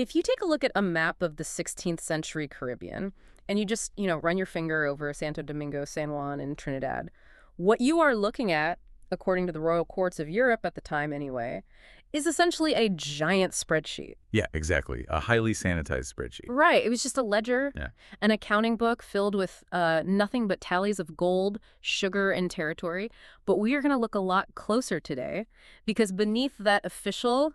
If you take a look at a map of the 16th century Caribbean, and you just, run your finger over Santo Domingo, San Juan, and Trinidad, what you are looking at, according to the royal courts of Europe at the time anyway, is essentially a giant spreadsheet. Yeah, exactly. A highly sanitized spreadsheet. Right. It was just a ledger, Yeah. an accounting book filled with nothing but tallies of gold, sugar, and territory. But we are going to look a lot closer today because beneath that official,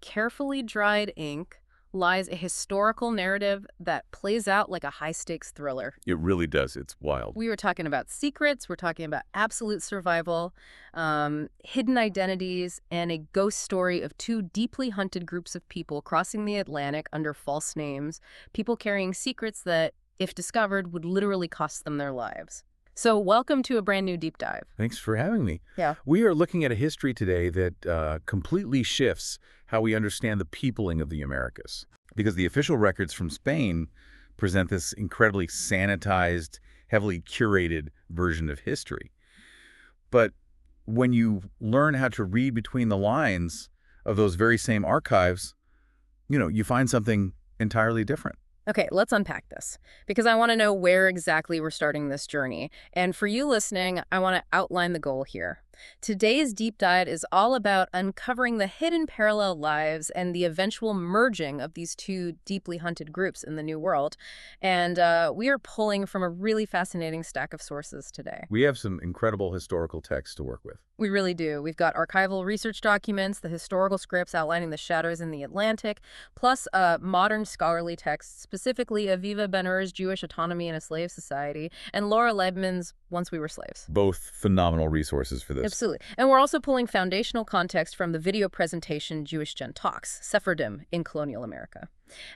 carefully dried ink lies a historical narrative that plays out like a high-stakes thriller. It really does. It's wild. We were talking about secrets, we're talking about absolute survival, hidden identities, and a ghost story of two deeply hunted groups of people crossing the Atlantic under false names, people carrying secrets that, if discovered, would literally cost them their lives. So welcome to a brand new deep dive. Thanks for having me. Yeah. We are looking at a history today that completely shifts how we understand the peopling of the Americas. Because the official records from Spain present this incredibly sanitized, heavily curated version of history. But when you learn how to read between the lines of those very same archives, you find something entirely different. Okay, let's unpack this, because I want to know where exactly we're starting this journey. And for you listening, I want to outline the goal here. Today's deep dive is all about uncovering the hidden parallel lives and the eventual merging of these two deeply hunted groups in the New World. And we are pulling from a really fascinating stack of sources today. We have some incredible historical texts to work with. We really do. We've got archival research documents, the historical scripts outlining the shadows in the Atlantic, plus modern scholarly texts, specifically Aviva Ben-Hur's Jewish Autonomy in a Slave Society, and Laura Leibman's Once We Were Slaves. Both phenomenal resources for this. Absolutely. And we're also pulling foundational context from the video presentation Jewish Gen Talks, Sephardim in Colonial America.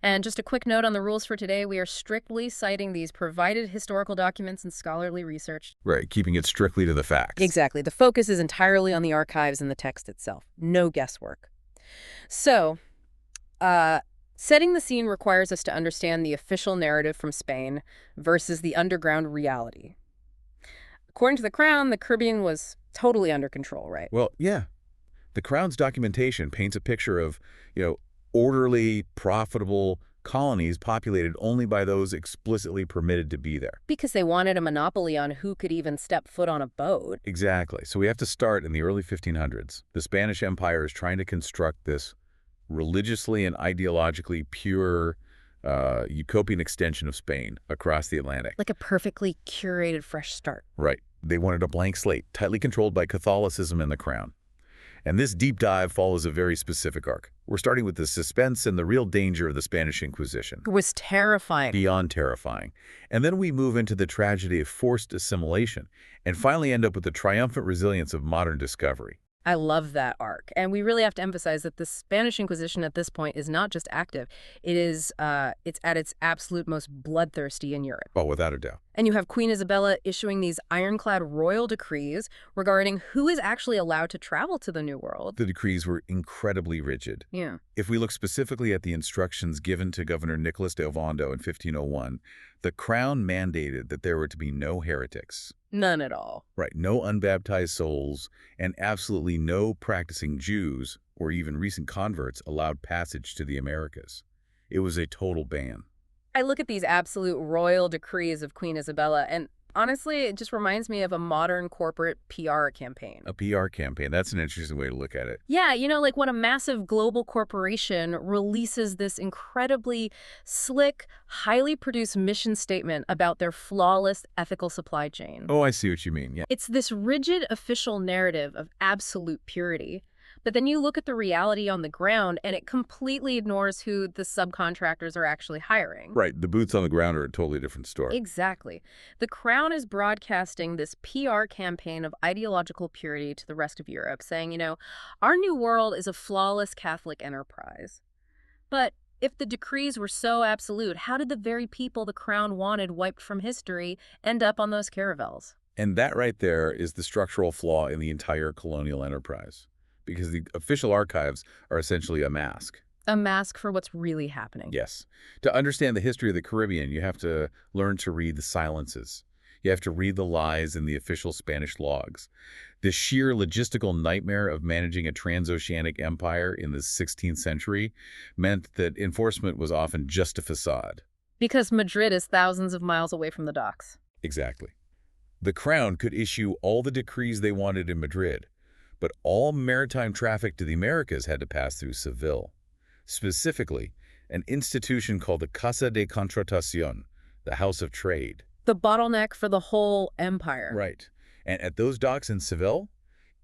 And just a quick note on the rules for today, we are strictly citing these provided historical documents and scholarly research. Right, keeping it strictly to the facts. Exactly. The focus is entirely on the archives and the text itself. No guesswork. So, setting the scene requires us to understand the official narrative from Spain versus the underground reality. According to the Crown, the Caribbean was totally under control, right? Well, yeah. The Crown's documentation paints a picture of, orderly, profitable colonies populated only by those explicitly permitted to be there. Because they wanted a monopoly on who could even step foot on a boat. Exactly. So we have to start in the early 1500s. The Spanish Empire is trying to construct this religiously and ideologically pure utopian extension of Spain across the Atlantic. Like a perfectly curated fresh start. Right. They wanted a blank slate, tightly controlled by Catholicism and the Crown. And this deep dive follows a very specific arc. We're starting with the suspense and the real danger of the Spanish Inquisition. It was terrifying. Beyond terrifying. And then we move into the tragedy of forced assimilation and finally end up with the triumphant resilience of modern discovery. I love that arc. And we really have to emphasize that the Spanish Inquisition at this point is not just active. It's at its absolute most bloodthirsty in Europe. Oh, without a doubt. And you have Queen Isabella issuing these ironclad royal decrees regarding who is actually allowed to travel to the New World. The decrees were incredibly rigid. Yeah. If we look specifically at the instructions given to Governor Nicolas de Ovando in 1501, the Crown mandated that there were to be no heretics. None at all. Right, no unbaptized souls, and absolutely no practicing Jews or even recent converts allowed passage to the Americas. It was a total ban. I look at these absolute royal decrees of Queen Isabella, and honestly, it just reminds me of a modern corporate PR campaign. A PR campaign. That's an interesting way to look at it. Yeah, like when a massive global corporation releases this incredibly slick, highly produced mission statement about their flawless ethical supply chain. Oh, I see what you mean. Yeah. It's this rigid official narrative of absolute purity. But then you look at the reality on the ground, and it completely ignores who the subcontractors are actually hiring. Right. The boots on the ground are a totally different story. Exactly. The Crown is broadcasting this PR campaign of ideological purity to the rest of Europe, saying, our new world is a flawless Catholic enterprise. But if the decrees were so absolute, how did the very people the Crown wanted wiped from history end up on those caravels? And that right there is the structural flaw in the entire colonial enterprise. Because the official archives are essentially a mask. A mask for what's really happening. Yes. To understand the history of the Caribbean, you have to learn to read the silences. You have to read the lies in the official Spanish logs. The sheer logistical nightmare of managing a transoceanic empire in the 16th century meant that enforcement was often just a facade. Because Madrid is thousands of miles away from the docks. Exactly. The crown could issue all the decrees they wanted in Madrid, but all maritime traffic to the Americas had to pass through Seville. Specifically, an institution called the Casa de Contratación, the House of Trade. The bottleneck for the whole empire. Right. And at those docks in Seville,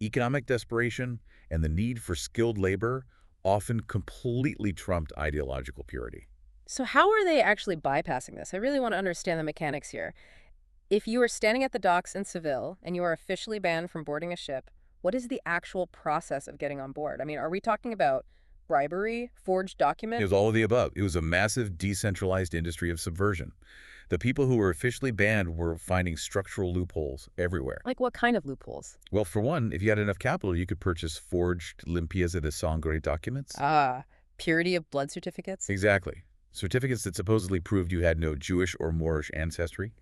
economic desperation and the need for skilled labor often completely trumped ideological purity. So how are they actually bypassing this? I really want to understand the mechanics here. If you are standing at the docks in Seville and you are officially banned from boarding a ship, what is the actual process of getting on board? I mean, are we talking about bribery, forged It documents? was all of the above. It was a massive decentralized industry of subversion. The people who were officially banned were finding structural loopholes everywhere. Like what kind of loopholes? Well, for one, if you had enough capital, you could purchase forged limpieza de sangre documents. Ah, purity of blood certificates? Exactly. Certificates that supposedly proved you had no Jewish or Moorish ancestry.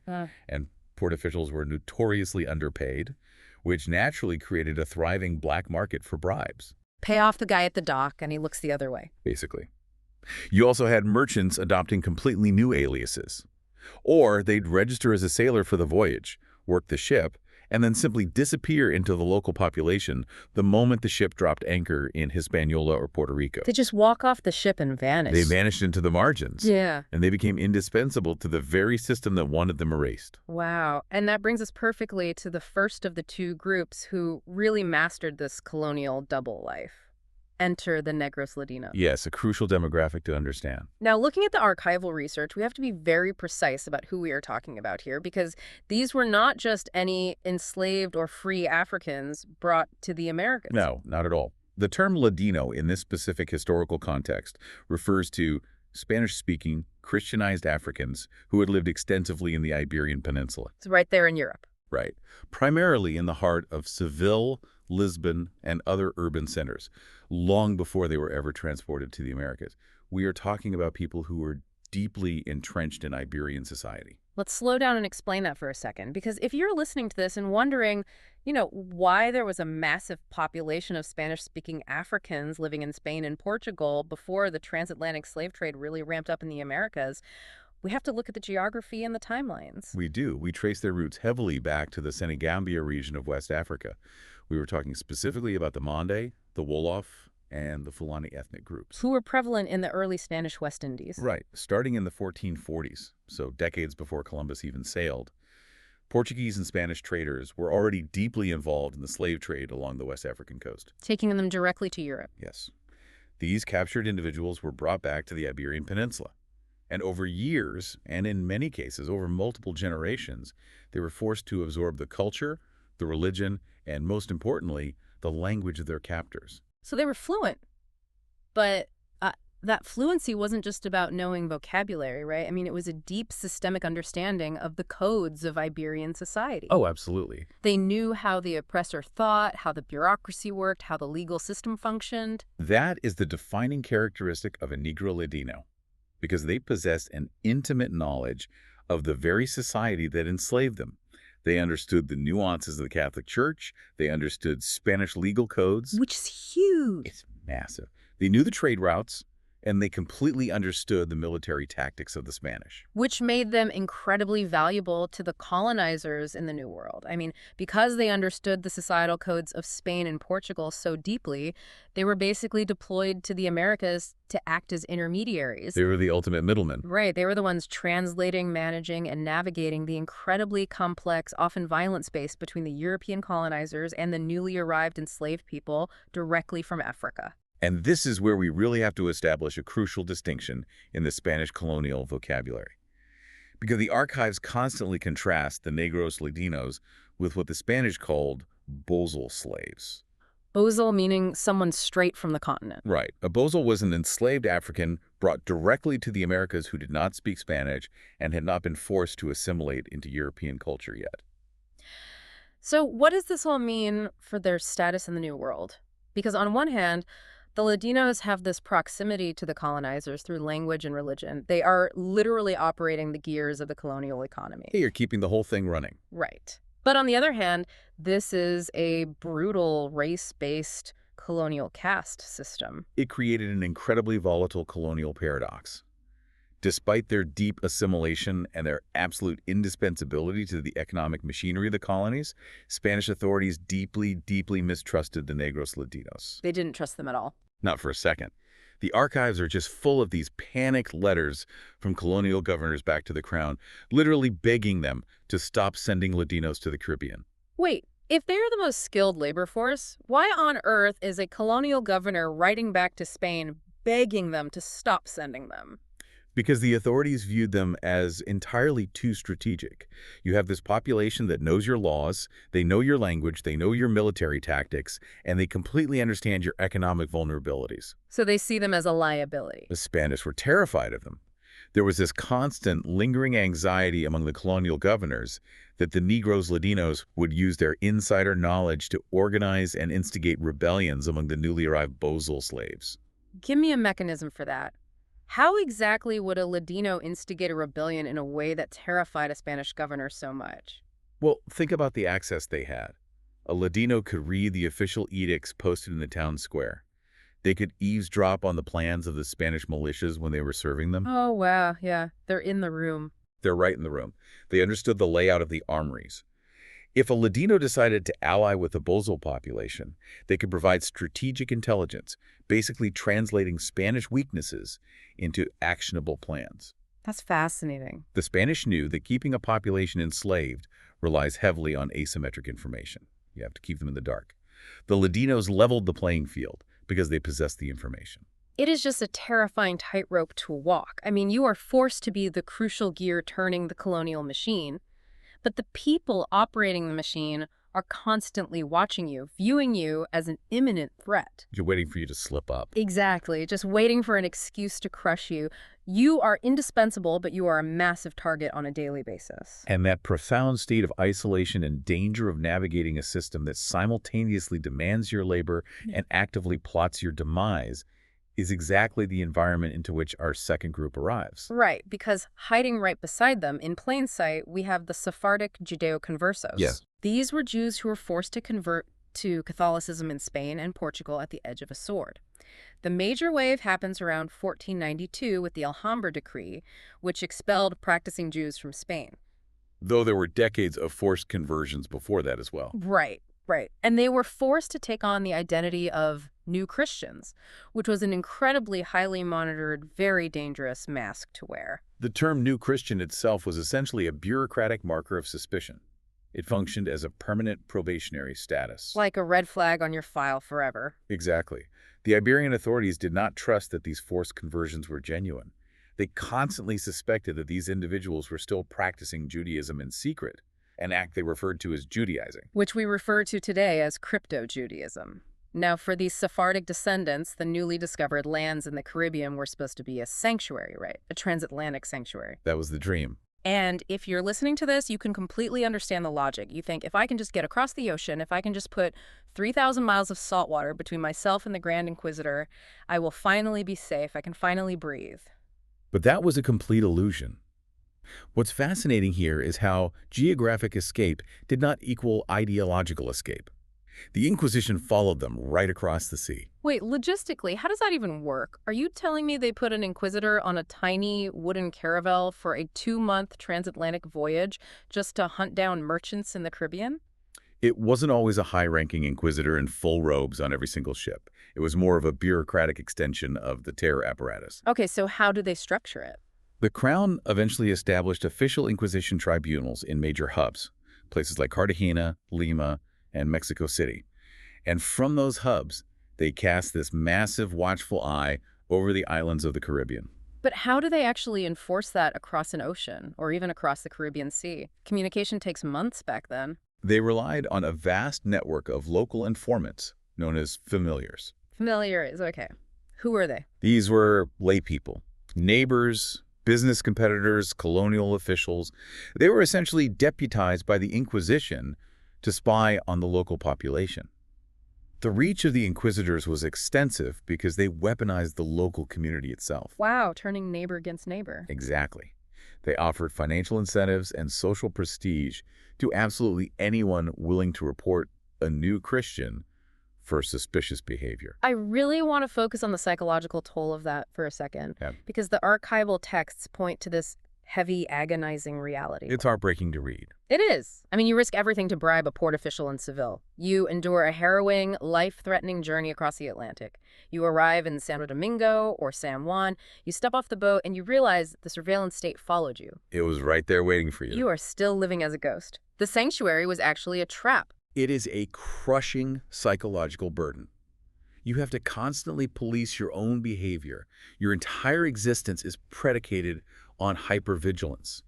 And port officials were notoriously underpaid, which naturally created a thriving black market for bribes. Pay off the guy at the dock and he looks the other way. Basically. You also had merchants adopting completely new aliases. Or they'd register as a sailor for the voyage, work the ship, and then simply disappear into the local population the moment the ship dropped anchor in Hispaniola or Puerto Rico. They just walk off the ship and vanish. They vanished into the margins. Yeah. And they became indispensable to the very system that wanted them erased. Wow. And that brings us perfectly to the first of the two groups who really mastered this colonial double life. Enter the Negros Ladinos. Yes, a crucial demographic to understand. Now, looking at the archival research, we have to be very precise about who we are talking about here because these were not just any enslaved or free Africans brought to the Americas. No, not at all. The term Ladino in this specific historical context refers to Spanish-speaking, Christianized Africans who had lived extensively in the Iberian Peninsula. It's right there in Europe. Right. Primarily in the heart of Seville, Lisbon, and other urban centers, long before they were ever transported to the Americas. We are talking about people who were deeply entrenched in Iberian society. Let's slow down and explain that for a second, because if you're listening to this and wondering, why there was a massive population of Spanish-speaking Africans living in Spain and Portugal before the transatlantic slave trade really ramped up in the Americas, we have to look at the geography and the timelines. We do. We trace their roots heavily back to the Senegambia region of West Africa. We were talking specifically about the Mande, the Wolof, and the Fulani ethnic groups. Who were prevalent in the early Spanish West Indies. Right. Starting in the 1440s, so decades before Columbus even sailed, Portuguese and Spanish traders were already deeply involved in the slave trade along the West African coast. Taking them directly to Europe. Yes. These captured individuals were brought back to the Iberian Peninsula. And over years, and in many cases over multiple generations, they were forced to absorb the culture, the religion, and most importantly, the language of their captors. So they were fluent. But that fluency wasn't just about knowing vocabulary, right? I mean, it was a deep systemic understanding of the codes of Iberian society. Oh, absolutely. They knew how the oppressor thought, how the bureaucracy worked, how the legal system functioned. That is the defining characteristic of a Negro Ladino, because they possessed an intimate knowledge of the very society that enslaved them. They understood the nuances of the Catholic Church. They understood Spanish legal codes. Which is huge. It's massive. They knew the trade routes, and they completely understood the military tactics of the Spanish. Which made them incredibly valuable to the colonizers in the New World. I mean, because they understood the societal codes of Spain and Portugal so deeply, they were basically deployed to the Americas to act as intermediaries. They were the ultimate middlemen. Right. They were the ones translating, managing, and navigating the incredibly complex, often violent space between the European colonizers and the newly arrived enslaved people directly from Africa. And this is where we really have to establish a crucial distinction in the Spanish colonial vocabulary. Because the archives constantly contrast the Negros Ladinos with what the Spanish called bozal slaves. Bozal meaning someone straight from the continent. Right. A bozal was an enslaved African brought directly to the Americas who did not speak Spanish and had not been forced to assimilate into European culture yet. So what does this all mean for their status in the New World? Because on one hand, The Ladinos have this proximity to the colonizers through language and religion. They are literally operating the gears of the colonial economy. Hey, you're keeping the whole thing running. Right. But on the other hand, this is a brutal race-based colonial caste system. It created an incredibly volatile colonial paradox. Despite their deep assimilation and their absolute indispensability to the economic machinery of the colonies, Spanish authorities deeply, deeply mistrusted the Negros Ladinos. They didn't trust them at all. Not for a second. The archives are just full of these panicked letters from colonial governors back to the crown, literally begging them to stop sending Ladinos to the Caribbean. Wait, if they're the most skilled labor force, why on earth is a colonial governor writing back to Spain begging them to stop sending them? Because the authorities viewed them as entirely too strategic. You have this population that knows your laws, they know your language, they know your military tactics, and they completely understand your economic vulnerabilities. So they see them as a liability. The Spanish were terrified of them. There was this constant, lingering anxiety among the colonial governors that the Negros Ladinos would use their insider knowledge to organize and instigate rebellions among the newly arrived Bozal slaves. Give me a mechanism for that. How exactly would a Ladino instigate a rebellion in a way that terrified a Spanish governor so much? Well, think about the access they had. A Ladino could read the official edicts posted in the town square. They could eavesdrop on the plans of the Spanish militias when they were serving them. Oh, wow, yeah. They're in the room. They're right in the room. They understood the layout of the armories. If a Ladino decided to ally with the Bozal population, they could provide strategic intelligence, basically translating Spanish weaknesses into actionable plans. That's fascinating. The Spanish knew that keeping a population enslaved relies heavily on asymmetric information. You have to keep them in the dark. The Ladinos leveled the playing field because they possessed the information. It is just a terrifying tightrope to walk. I mean, you are forced to be the crucial gear turning the colonial machine, but the people operating the machine are constantly watching you, viewing you as an imminent threat. You're waiting for you to slip up. Exactly, just waiting for an excuse to crush you. You are indispensable, but you are a massive target on a daily basis. And that profound state of isolation and danger of navigating a system that simultaneously demands your labor and actively plots your demise is exactly the environment into which our second group arrives. Right, because hiding right beside them, in plain sight, we have the Sephardic Judeo-Conversos. Yes. These were Jews who were forced to convert to Catholicism in Spain and Portugal at the edge of a sword. The major wave happens around 1492 with the Alhambra Decree, which expelled practicing Jews from Spain. Though there were decades of forced conversions before that as well. Right. And they were forced to take on the identity of New Christians, which was an incredibly highly monitored, very dangerous mask to wear. The term New Christian itself was essentially a bureaucratic marker of suspicion. It functioned as a permanent probationary status. Like a red flag on your file forever. Exactly. The Iberian authorities did not trust that these forced conversions were genuine. They constantly suspected that these individuals were still practicing Judaism in secret, an act they referred to as Judaizing. Which we refer to today as crypto-Judaism. Now, for these Sephardic descendants, the newly discovered lands in the Caribbean were supposed to be a sanctuary, right? A transatlantic sanctuary. That was the dream. And if you're listening to this, you can completely understand the logic. You think, if I can just get across the ocean, if I can just put 3,000 miles of salt water between myself and the Grand Inquisitor, I will finally be safe. I can finally breathe. But that was a complete illusion. What's fascinating here is how geographic escape did not equal ideological escape. The Inquisition followed them right across the sea. Wait, logistically, how does that even work? Are you telling me they put an inquisitor on a tiny wooden caravel for a 2-month transatlantic voyage just to hunt down merchants in the Caribbean? It wasn't always a high-ranking inquisitor in full robes on every single ship. It was more of a bureaucratic extension of the terror apparatus. Okay, so how do they structure it? The Crown eventually established official Inquisition tribunals in major hubs, places like Cartagena, Lima, and Mexico City. And from those hubs, they cast this massive watchful eye over the islands of the Caribbean. But how do they actually enforce that across an ocean, or even across the Caribbean Sea? Communication takes months back then. They relied on a vast network of local informants, known as familiars. Familiars, okay. Who were they? These were lay people, neighbors, business competitors, colonial officials. They were essentially deputized by the Inquisition to spy on the local population. The reach of the inquisitors was extensive because they weaponized the local community itself. Wow, turning neighbor against neighbor. Exactly. They offered financial incentives and social prestige to absolutely anyone willing to report a new Christian for suspicious behavior. I really want to focus on the psychological toll of that for a second, Yeah. because the archival texts point to this heavy, agonizing reality. It's heartbreaking to read. It is. I mean, you risk everything to bribe a port official in Seville. You endure a harrowing, life-threatening journey across the Atlantic. You arrive in Santo Domingo or San Juan. You step off the boat and you realize the surveillance state followed you. It was right there waiting for you. You are still living as a ghost. The sanctuary was actually a trap. It is a crushing psychological burden. You have to constantly police your own behavior. Your entire existence is predicated on hypervigilance.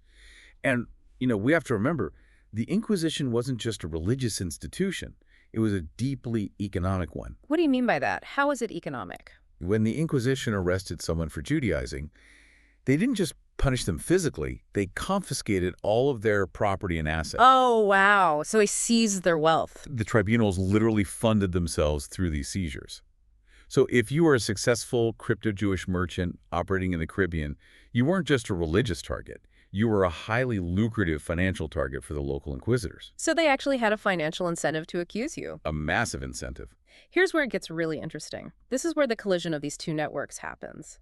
And, we have to remember, the Inquisition wasn't just a religious institution. It was a deeply economic one. What do you mean by that? How is it economic? When the Inquisition arrested someone for Judaizing, they didn't just punish them physically, they confiscated all of their property and assets. Oh, wow. So they seized their wealth. The tribunals literally funded themselves through these seizures. So if you were a successful crypto-Jewish merchant operating in the Caribbean, you weren't just a religious target. You were a highly lucrative financial target for the local inquisitors. So they actually had a financial incentive to accuse you. A massive incentive. Here's where it gets really interesting. This is where the collision of these two networks happens.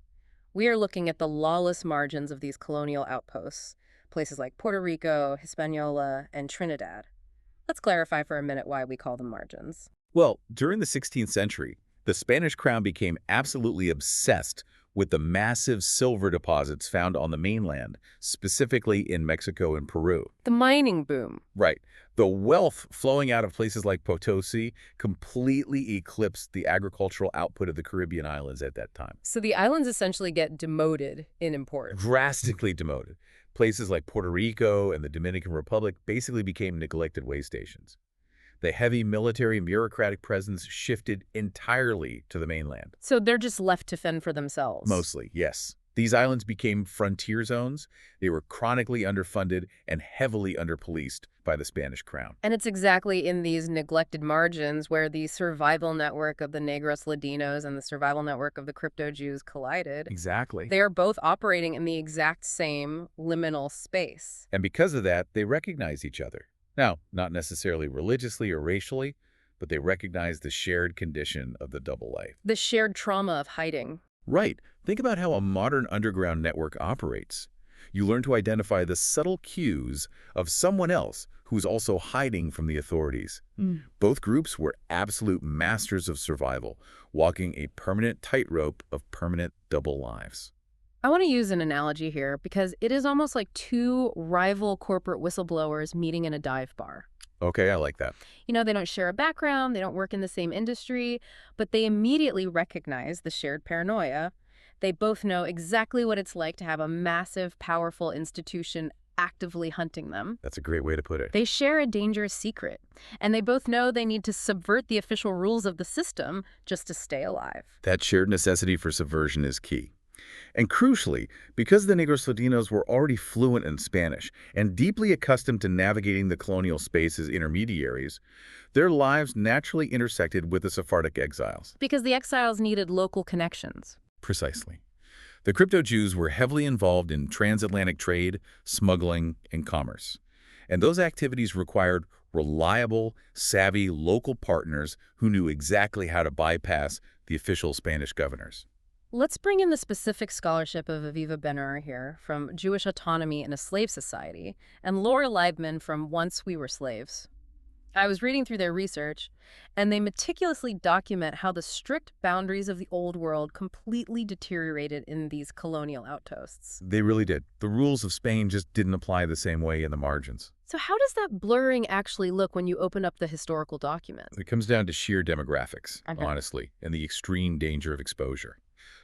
We are looking at the lawless margins of these colonial outposts, places like Puerto Rico, Hispaniola, and Trinidad. Let's clarify for a minute why we call them margins. Well, during the 16th century, the Spanish crown became absolutely obsessed with the massive silver deposits found on the mainland, specifically in Mexico and Peru. The mining boom. Right. The wealth flowing out of places like Potosi completely eclipsed the agricultural output of the Caribbean islands at that time. So the islands essentially get demoted in importance. Drastically demoted. Places like Puerto Rico and the Dominican Republic basically became neglected way stations. The heavy military and bureaucratic presence shifted entirely to the mainland. So they're just left to fend for themselves. Mostly, yes. These islands became frontier zones. They were chronically underfunded and heavily underpoliced by the Spanish crown. And it's exactly in these neglected margins where the survival network of the Negros Ladinos and the survival network of the crypto-Jews collided. Exactly. They are both operating in the exact same liminal space. And because of that, they recognize each other. Now, not necessarily religiously or racially, but they recognize the shared condition of the double life. The shared trauma of hiding. Right. Think about how a modern underground network operates. You learn to identify the subtle cues of someone else who's also hiding from the authorities. Both groups were absolute masters of survival, walking a permanent tightrope of permanent double lives. I want to use an analogy here because it is almost like two rival corporate whistleblowers meeting in a dive bar. Okay, I like that. They don't share a background, they don't work in the same industry, but they immediately recognize the shared paranoia. They both know exactly what it's like to have a massive, powerful institution actively hunting them. That's a great way to put it. They share a dangerous secret, and they both know they need to subvert the official rules of the system just to stay alive. That shared necessity for subversion is key. And crucially, because the Negros Ladinos were already fluent in Spanish and deeply accustomed to navigating the colonial space as intermediaries, their lives naturally intersected with the Sephardic exiles. Because the exiles needed local connections. Precisely. The crypto-Jews were heavily involved in transatlantic trade, smuggling, and commerce. And those activities required reliable, savvy local partners who knew exactly how to bypass the official Spanish governors. Let's bring in the specific scholarship of Aviva Ben-Ur here from Jewish Autonomy in a Slave Society and Laura Leibman from Once We Were Slaves. I was reading through their research, and they meticulously document how the strict boundaries of the Old World completely deteriorated in these colonial outposts. They really did. The rules of Spain just didn't apply the same way in the margins. So how does that blurring actually look when you open up the historical document? It comes down to sheer demographics, honestly, and the extreme danger of exposure.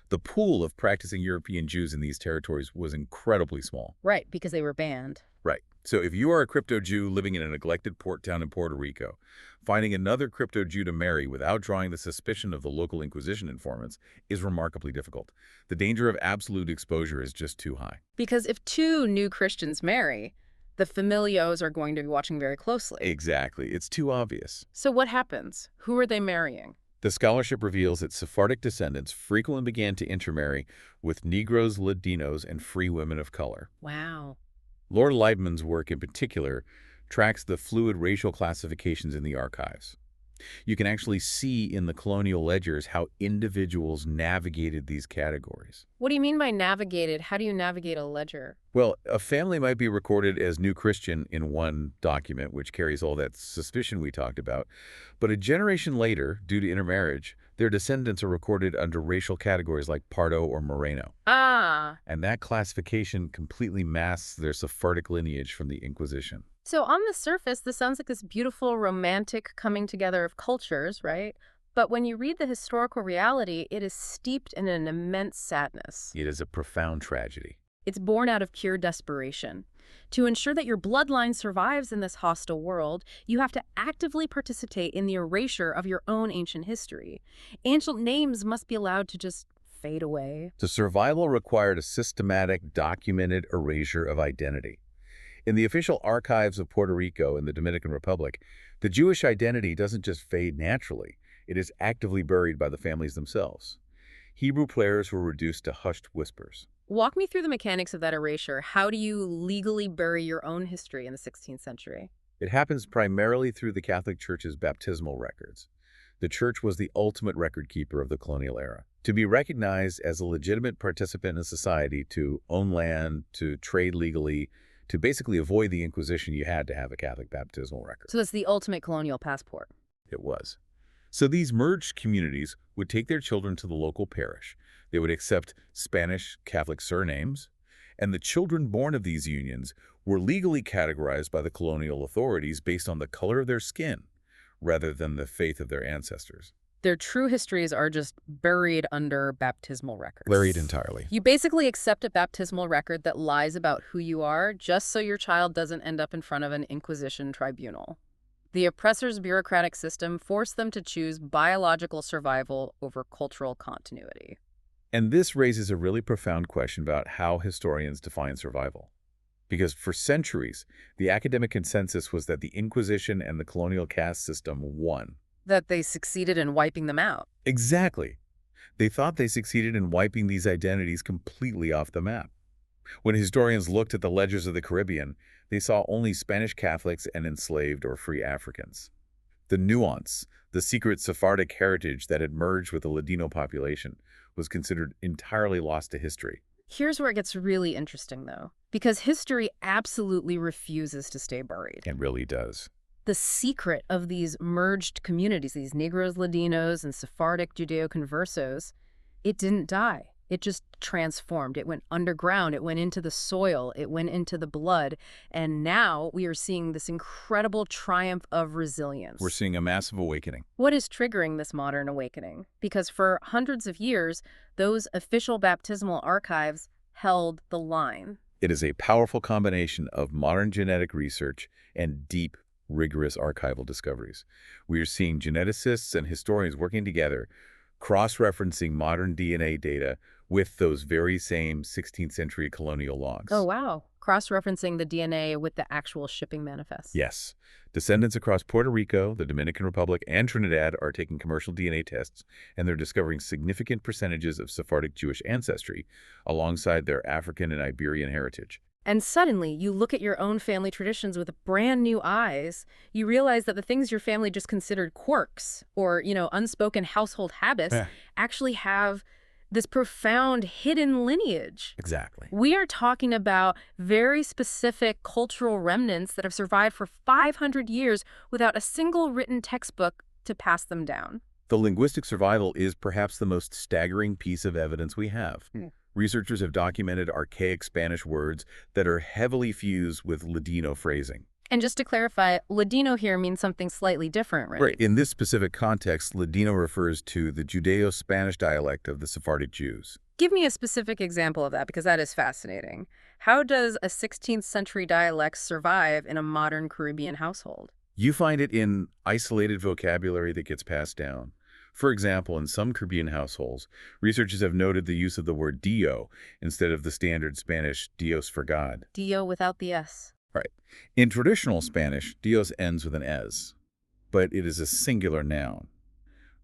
The pool of practicing European Jews in these territories was incredibly small. Right, because they were banned. Right. So if you are a crypto Jew living in a neglected port town in Puerto Rico, finding another crypto Jew to marry without drawing the suspicion of the local Inquisition informants is remarkably difficult. The danger of absolute exposure is just too high. Because if two new Christians marry, The familios are going to be watching very closely. Exactly. It's too obvious. So what happens? Who are they marrying? The scholarship reveals that Sephardic descendants frequently began to intermarry with Negros Ladinos and free women of color. Wow. Lord Leibman's work in particular tracks the fluid racial classifications in the archives. You can actually see in the colonial ledgers how individuals navigated these categories. What do you mean by navigated? How do you navigate a ledger? Well, a family might be recorded as New Christian in one document, which carries all that suspicion we talked about, but a generation later, due to intermarriage, their descendants are recorded under racial categories like Pardo or Moreno. Ah. And that classification completely masks their Sephardic lineage from the Inquisition. So on the surface, this sounds like this beautiful, romantic coming together of cultures, right? But when you read the historical reality, it is steeped in an immense sadness. It is a profound tragedy. It's born out of pure desperation. To ensure that your bloodline survives in this hostile world, you have to actively participate in the erasure of your own ancient history. Ancient names must be allowed to just fade away. The survival required a systematic, documented erasure of identity. In the official archives of Puerto Rico and the Dominican Republic, the Jewish identity doesn't just fade naturally. It is actively buried by the families themselves. Hebrew prayers were reduced to hushed whispers. Walk me through the mechanics of that erasure. How do you legally bury your own history in the 16th century? It happens primarily through the Catholic Church's baptismal records. The Church was the ultimate record keeper of the colonial era. To be recognized as a legitimate participant in society, to own land, to trade legally, to basically avoid the Inquisition, you had to have a Catholic baptismal record. So it's the ultimate colonial passport. It was. So these merged communities would take their children to the local parish. They would accept Spanish Catholic surnames, and the children born of these unions were legally categorized by the colonial authorities based on the color of their skin, rather than the faith of their ancestors. Their true histories are just buried under baptismal records. Buried entirely. You basically accept a baptismal record that lies about who you are just so your child doesn't end up in front of an Inquisition tribunal. The oppressor's bureaucratic system forced them to choose biological survival over cultural continuity. And this raises a really profound question about how historians define survival. Because for centuries, the academic consensus was that the Inquisition and the colonial caste system won. That they succeeded in wiping them out. Exactly. They thought they succeeded in wiping these identities completely off the map. When historians looked at the ledgers of the Caribbean, they saw only Spanish Catholics and enslaved or free Africans. The nuance, the secret Sephardic heritage that had merged with the Ladino population, was considered entirely lost to history. Here's where it gets really interesting, though, because history absolutely refuses to stay buried. It really does. The secret of these merged communities, these Negros Ladinos and Sephardic Judeo-Conversos, it didn't die. It just transformed. It went underground. It went into the soil. It went into the blood. And now we are seeing this incredible triumph of resilience. We're seeing a massive awakening. What is triggering this modern awakening? Because for hundreds of years, those official baptismal archives held the line. It is a powerful combination of modern genetic research and deep, rigorous archival discoveries. We are seeing geneticists and historians working together, cross-referencing modern DNA data with those very same 16th century colonial logs. Oh, wow. Cross-referencing the DNA with the actual shipping manifest. Yes. Descendants across Puerto Rico, the Dominican Republic, and Trinidad are taking commercial DNA tests, and they're discovering significant percentages of Sephardic Jewish ancestry alongside their African and Iberian heritage. And suddenly, you look at your own family traditions with brand new eyes. You realize that the things your family just considered quirks or, unspoken household habits actually have this profound hidden lineage. Exactly. We are talking about very specific cultural remnants that have survived for 500 years without a single written textbook to pass them down. The linguistic survival is perhaps the most staggering piece of evidence we have. Researchers have documented archaic Spanish words that are heavily fused with Ladino phrasing. And just to clarify, Ladino here means something slightly different, right? Right. In this specific context, Ladino refers to the Judeo-Spanish dialect of the Sephardic Jews. Give me a specific example of that, because that is fascinating. How does a 16th century dialect survive in a modern Caribbean household? You find it in isolated vocabulary that gets passed down. For example, in some Caribbean households, researchers have noted the use of the word Dio instead of the standard Spanish Dios for God. Dio without the S. Right. In traditional Spanish, Dios ends with an es, but it is a singular noun.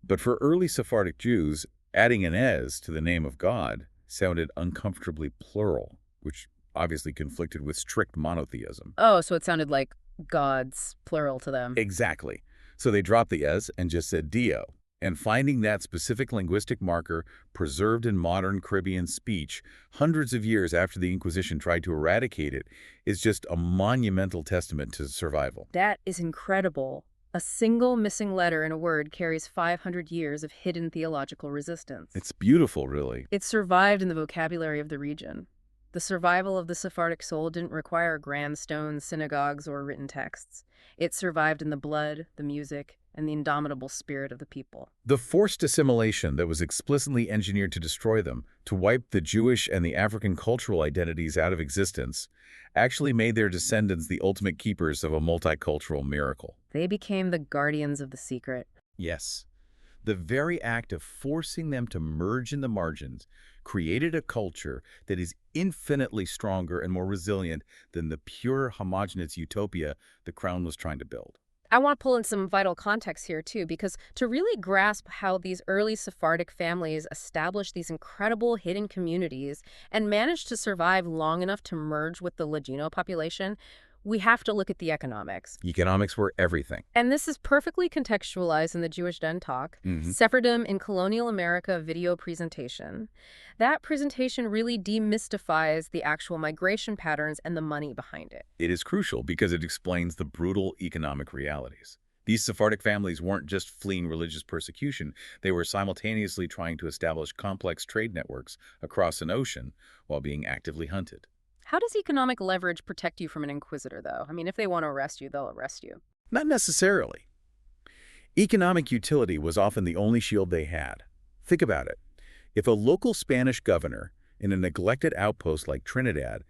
But for early Sephardic Jews, adding an es to the name of God sounded uncomfortably plural, which obviously conflicted with strict monotheism. Oh, so it sounded like gods, plural to them. Exactly. So they dropped the es and just said Dio. And finding that specific linguistic marker preserved in modern Caribbean speech hundreds of years after the Inquisition tried to eradicate it is just a monumental testament to survival. That is incredible. A single missing letter in a word carries 500 years of hidden theological resistance. It's beautiful, really. It survived in the vocabulary of the region. The survival of the Sephardic soul didn't require grand stones, synagogues, or written texts. It survived in the blood, the music, and the indomitable spirit of the people. The forced assimilation that was explicitly engineered to destroy them, to wipe the Jewish and the African cultural identities out of existence, actually made their descendants the ultimate keepers of a multicultural miracle. They became the guardians of the secret. Yes. The very act of forcing them to merge in the margins created a culture that is infinitely stronger and more resilient than the pure homogeneous utopia the Crown was trying to build. I want to pull in some vital context here, too, because to really grasp how these early Sephardic families established these incredible hidden communities and managed to survive long enough to merge with the Ladino population, we have to look at the economics. Economics were everything. And this is perfectly contextualized in the Jewish Den Talk, Sephardim in Colonial America video presentation. That presentation really demystifies the actual migration patterns and the money behind it. It is crucial because it explains the brutal economic realities. These Sephardic families weren't just fleeing religious persecution, they were simultaneously trying to establish complex trade networks across an ocean while being actively hunted. How does economic leverage protect you from an inquisitor, though? I mean, if they want to arrest you, they'll arrest you. Not necessarily. Economic utility was often the only shield they had. Think about it. If a local Spanish governor in a neglected outpost like Trinidad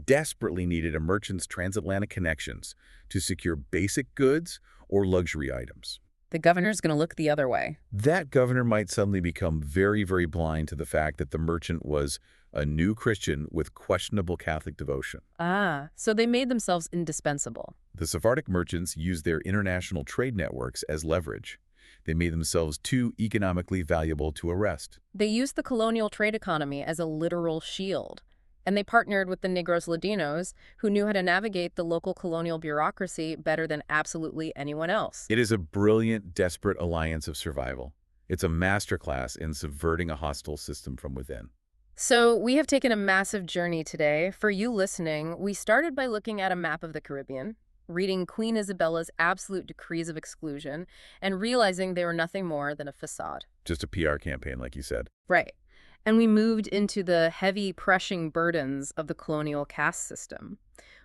desperately needed a merchant's transatlantic connections to secure basic goods or luxury items, The governor's going to look the other way. that governor might suddenly become very, very blind to the fact that the merchant was a new Christian with questionable Catholic devotion. Ah, so they made themselves indispensable. The Sephardic merchants used their international trade networks as leverage. They made themselves too economically valuable to arrest. They used the colonial trade economy as a literal shield. And they partnered with the Negros Ladinos, who knew how to navigate the local colonial bureaucracy better than absolutely anyone else. It is a brilliant, desperate alliance of survival. It's a masterclass in subverting a hostile system from within. So we have taken a massive journey today. For you listening, we started by looking at a map of the Caribbean, reading Queen Isabella's absolute decrees of exclusion, and realizing they were nothing more than a facade. Just a PR campaign, like you said. Right. And we moved into the heavy, crushing burdens of the colonial caste system.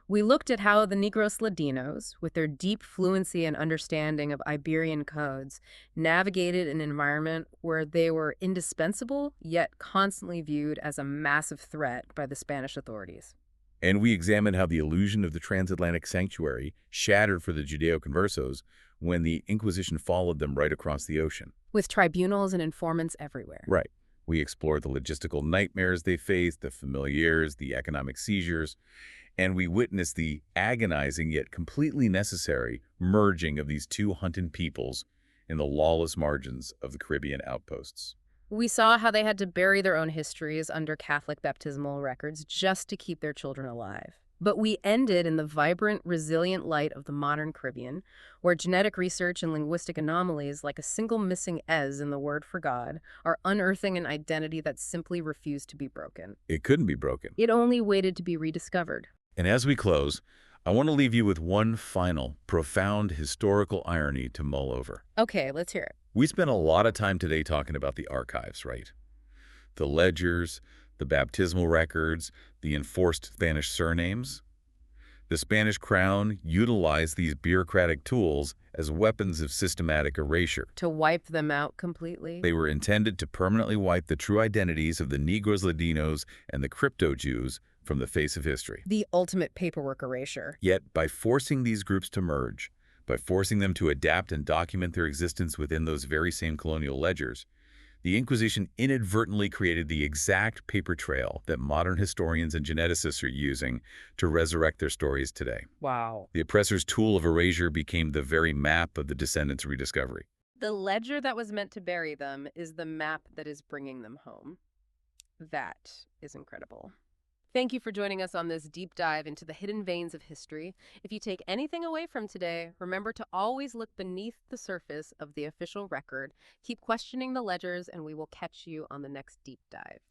We looked at how the Negros Ladinos, with their deep fluency and understanding of Iberian codes, navigated an environment where they were indispensable, yet constantly viewed as a massive threat by the Spanish authorities. And we examined how the illusion of the transatlantic sanctuary shattered for the Judeo-Conversos when the Inquisition followed them right across the ocean. With tribunals and informants everywhere. Right. We explored the logistical nightmares they faced, the familiars, the economic seizures, and we witnessed the agonizing yet completely necessary merging of these two hunted peoples in the lawless margins of the Caribbean outposts. We saw how they had to bury their own histories under Catholic baptismal records just to keep their children alive. But we ended in the vibrant, resilient light of the modern Caribbean, where genetic research and linguistic anomalies like a single missing es in the word for God are unearthing an identity that simply refused to be broken. It couldn't be broken. It only waited to be rediscovered. And as we close, I want to leave you with one final, profound historical irony to mull over. Okay, let's hear it. We spent a lot of time today talking about the archives, right? The ledgers, the baptismal records, the enforced Spanish surnames. The Spanish crown utilized these bureaucratic tools as weapons of systematic erasure. To wipe them out completely? They were intended to permanently wipe the true identities of the Negros Ladinos and the crypto-Jews from the face of history. The ultimate paperwork erasure. Yet, by forcing these groups to merge, by forcing them to adapt and document their existence within those very same colonial ledgers, The Inquisition inadvertently created the exact paper trail that modern historians and geneticists are using to resurrect their stories today. Wow. The oppressor's tool of erasure became the very map of the descendants' rediscovery. The ledger that was meant to bury them is the map that is bringing them home. That is incredible. Thank you for joining us on this deep dive into the hidden veins of history. If you take anything away from today, remember to always look beneath the surface of the official record. Keep questioning the ledgers, and we will catch you on the next deep dive.